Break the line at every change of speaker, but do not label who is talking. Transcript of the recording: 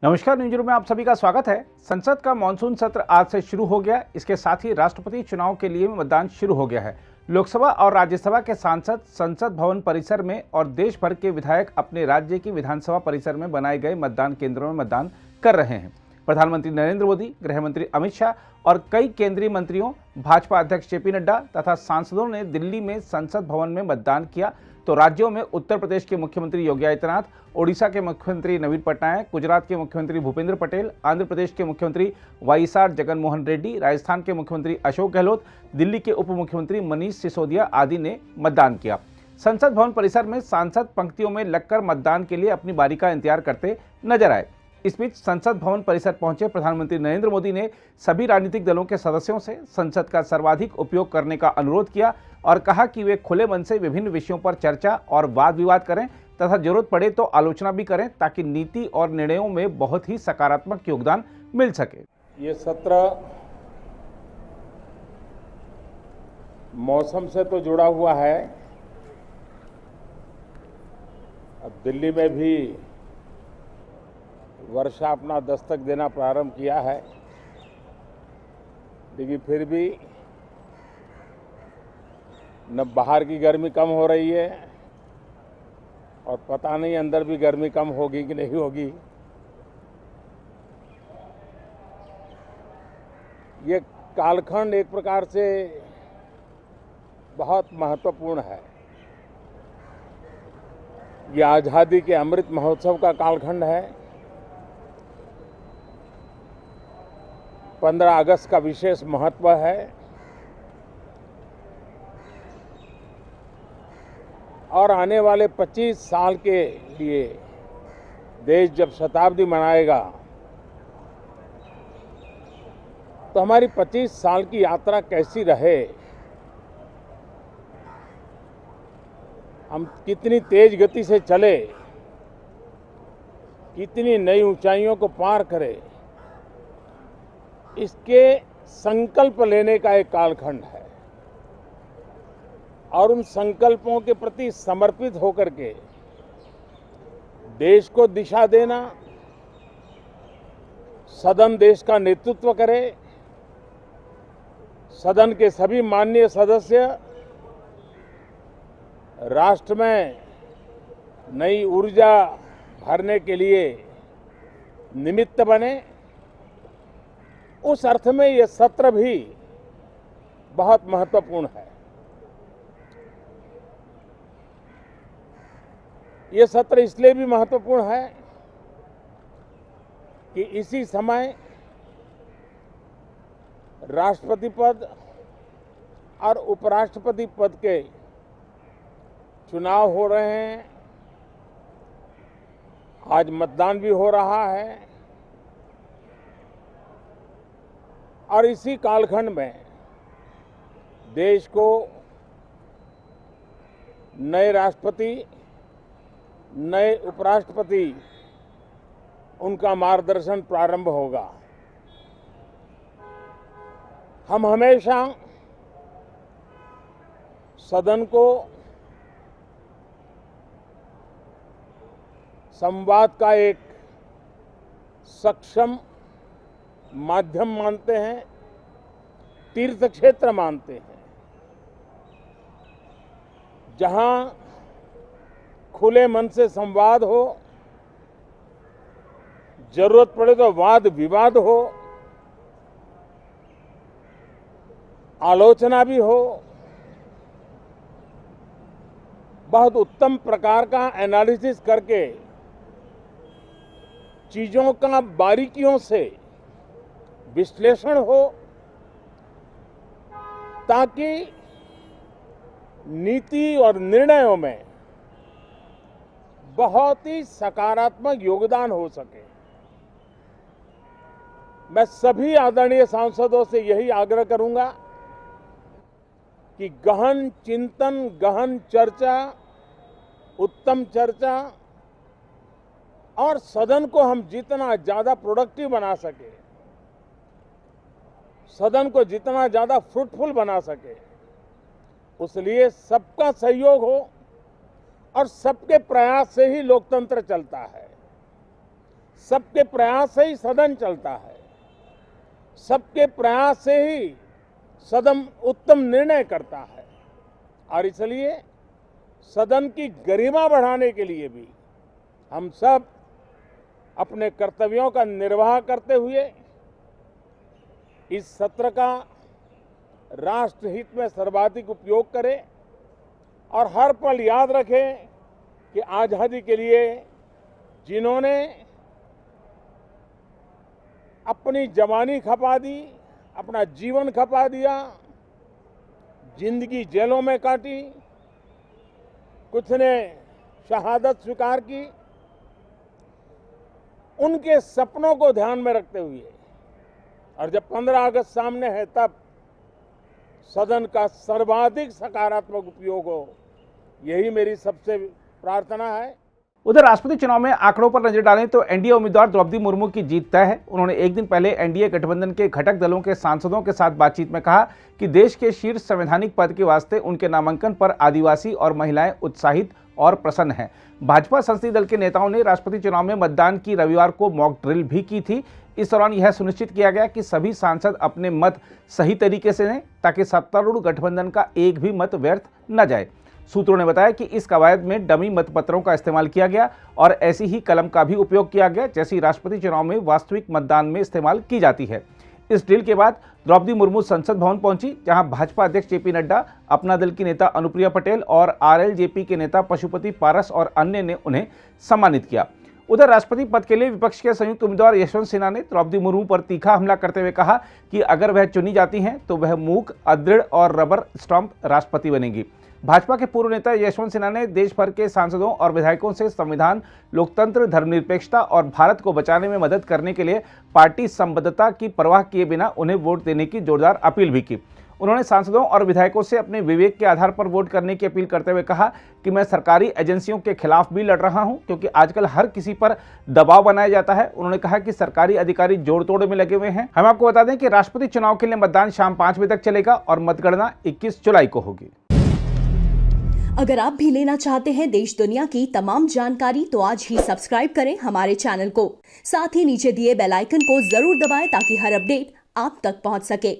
नमस्कार, news room में आप सभी का स्वागत है। संसद का मानसून सत्र आज से शुरू हो गया। इसके साथ ही राष्ट्रपति चुनाव के लिए मतदान शुरू हो गया है। लोकसभा और राज्यसभा के सांसद संसद भवन परिसर में और देश भर के विधायक अपने राज्य की विधानसभा परिसर में बनाए गए मतदान केंद्रों में मतदान कर रहे हैं। प्रधानमंत्री नरेंद्र मोदी, गृह मंत्री अमित शाह और कई केंद्रीय मंत्रियों, भाजपा अध्यक्ष जेपी नड्डा तथा सांसदों ने दिल्ली में संसद भवन में मतदान किया। तो राज्यों में उत्तर प्रदेश के मुख्यमंत्री योगी आदित्यनाथ, ओडिशा के मुख्यमंत्री नवीन पटनायक, गुजरात के मुख्यमंत्री भूपेंद्र पटेल, आंध्र प्रदेश के मुख्यमंत्री वाईएसआर जगनमोहन रेड्डी, राजस्थान के मुख्यमंत्री अशोक गहलोत, दिल्ली के उप मुख्यमंत्री मनीष सिसोदिया आदि ने मतदान किया। संसद भवन परिसर में सांसद पंक्तियों में लगकर मतदान के लिए अपनी बारी का इंतजार करते नजर आए। इस बीच संसद भवन परिसर पहुंचे प्रधानमंत्री नरेंद्र मोदी ने सभी राजनीतिक दलों के सदस्यों से संसद का सर्वाधिक उपयोग करने का अनुरोध किया और कहा कि वे खुले मन से विभिन्न विषयों पर चर्चा और वाद विवाद करें तथा जरूरत पड़े तो आलोचना भी करें, ताकि नीति और निर्णयों में बहुत ही सकारात्मक योगदान मिल सके।
ये सत्र मौसम से तो जुड़ा हुआ है। अब दिल्ली में भी वर्षा अपना दस्तक देना प्रारंभ किया है, लेकिन फिर भी न बाहर की गर्मी कम हो रही है और पता नहीं अंदर भी गर्मी कम होगी कि नहीं होगी। ये कालखंड एक प्रकार से बहुत महत्वपूर्ण है। ये आज़ादी के अमृत महोत्सव का कालखंड है। 15 अगस्त का विशेष महत्व है और आने वाले 25 साल के लिए देश जब शताब्दी मनाएगा तो हमारी 25 साल की यात्रा कैसी रहे, हम कितनी तेज गति से चले, कितनी नई ऊंचाइयों को पार करें, इसके संकल्प लेने का एक कालखंड है। और उन संकल्पों के प्रति समर्पित होकर के देश को दिशा देना, सदन देश का नेतृत्व करे, सदन के सभी माननीय सदस्य राष्ट्र में नई ऊर्जा भरने के लिए निमित्त बने, उस अर्थ में ये सत्र भी बहुत महत्वपूर्ण है। ये सत्र इसलिए भी महत्वपूर्ण है कि इसी समय राष्ट्रपति पद और उपराष्ट्रपति पद के चुनाव हो रहे हैं। आज मतदान भी हो रहा है और इसी कालखंड में देश को नए राष्ट्रपति, नए उपराष्ट्रपति, उनका मार्गदर्शन प्रारंभ होगा। हम हमेशा सदन को संवाद का एक सक्षम माध्यम मानते हैं, तीर्थ क्षेत्र मानते हैं, जहां खुले मन से संवाद हो, जरूरत पड़े तो वाद विवाद हो, आलोचना भी हो, बहुत उत्तम प्रकार का एनालिसिस करके चीजों का बारीकियों से विश्लेषण हो, ताकि नीति और निर्णयों में बहुत ही सकारात्मक योगदान हो सके। मैं सभी आदरणीय सांसदों से यही आग्रह करूंगा कि गहन चिंतन, गहन चर्चा, उत्तम चर्चा और सदन को हम जितना ज्यादा प्रोडक्टिव बना सके, सदन को जितना ज्यादा फ्रूटफुल बना सके, उसलिए सबका सहयोग हो और सबके प्रयास से ही लोकतंत्र चलता है। सबके प्रयास से ही सदन चलता है, सबके प्रयास से ही सदन उत्तम निर्णय करता है। और इसलिए सदन की गरिमा बढ़ाने के लिए भी हम सब अपने कर्तव्यों का निर्वाह करते हुए इस सत्र का राष्ट्रहित में सर्वाधिक उपयोग करें और हर पल याद रखें कि आजादी के लिए जिन्होंने अपनी जवानी खपा दी, अपना जीवन खपा दिया, जिंदगी जेलों में काटी, कुछ ने शहादत स्वीकार की, उनके सपनों को ध्यान में रखते हुए और जब 15 अगस्त सामने है तब सदन का सर्वाधिक सकारात्मक उपयोग हो, यही मेरी सबसे प्रार्थना है।
उधर राष्ट्रपति चुनाव में आंकड़ों पर नजर डालें तो एनडीए उम्मीदवार द्रौपदी मुर्मू की जीत तय है। उन्होंने एक दिन पहले एनडीए गठबंधन के घटक दलों के सांसदों के साथ बातचीत में कहा कि देश के शीर्ष संवैधानिक पद के वास्ते उनके नामांकन पर आदिवासी और महिलाएं उत्साहित और प्रसन्न हैं। भाजपा संसदीय दल के नेताओं ने राष्ट्रपति चुनाव में मतदान की रविवार को मॉक ड्रिल भी की थी। इस दौरान यह सुनिश्चित किया गया कि सभी सांसद अपने मत सही तरीके से दें ताकि सत्तारूढ़ गठबंधन का एक भी मत व्यर्थ न जाए। सूत्रों ने बताया कि इस कवायद में डमी मतपत्रों का इस्तेमाल किया गया और ऐसी ही कलम का भी उपयोग किया गया जैसी राष्ट्रपति चुनाव में वास्तविक मतदान में इस्तेमाल की जाती है। इस ड्रिल के बाद द्रौपदी मुर्मू संसद भवन पहुंची, जहां भाजपा अध्यक्ष जेपी नड्डा, अपना दल की नेता अनुप्रिया पटेल और आरएलजेपी के नेता पशुपति पारस और अन्य ने उन्हें सम्मानित किया। उधर राष्ट्रपति पद के लिए विपक्ष के संयुक्त उम्मीदवार यशवंत सिन्हा ने द्रौपदी मुर्मू पर तीखा हमला करते हुए कहा कि अगर वह चुनी जाती हैं तो वह मूक, अदृढ़ और रबर स्टंप राष्ट्रपति बनेंगी। भाजपा के पूर्व नेता यशवंत सिन्हा ने देश भर के सांसदों और विधायकों से संविधान, लोकतंत्र, धर्मनिरपेक्षता और भारत को बचाने में मदद करने के लिए पार्टी संबद्धता की परवाह किए बिना उन्हें वोट देने की जोरदार अपील भी की। उन्होंने सांसदों और विधायकों से अपने विवेक के आधार पर वोट करने की अपील करते हुए कहा कि मैं सरकारी एजेंसियों के खिलाफ भी लड़ रहा हूं क्योंकि आजकल हर किसी पर दबाव बनाया जाता है। उन्होंने कहा कि सरकारी अधिकारी जोड़ तोड़ में लगे हुए हैं। हम आपको बता दें कि राष्ट्रपति चुनाव के लिए मतदान शाम 5 बजे तक चलेगा और मतगणना 21 जुलाई को होगी।
अगर आप भी लेना चाहते हैं देश दुनिया की तमाम जानकारी तो आज ही सब्सक्राइब करें हमारे चैनल को। साथ ही नीचे दिए बेल आइकन को जरूर दबाएं ताकि हर अपडेट आप तक पहुंच सके।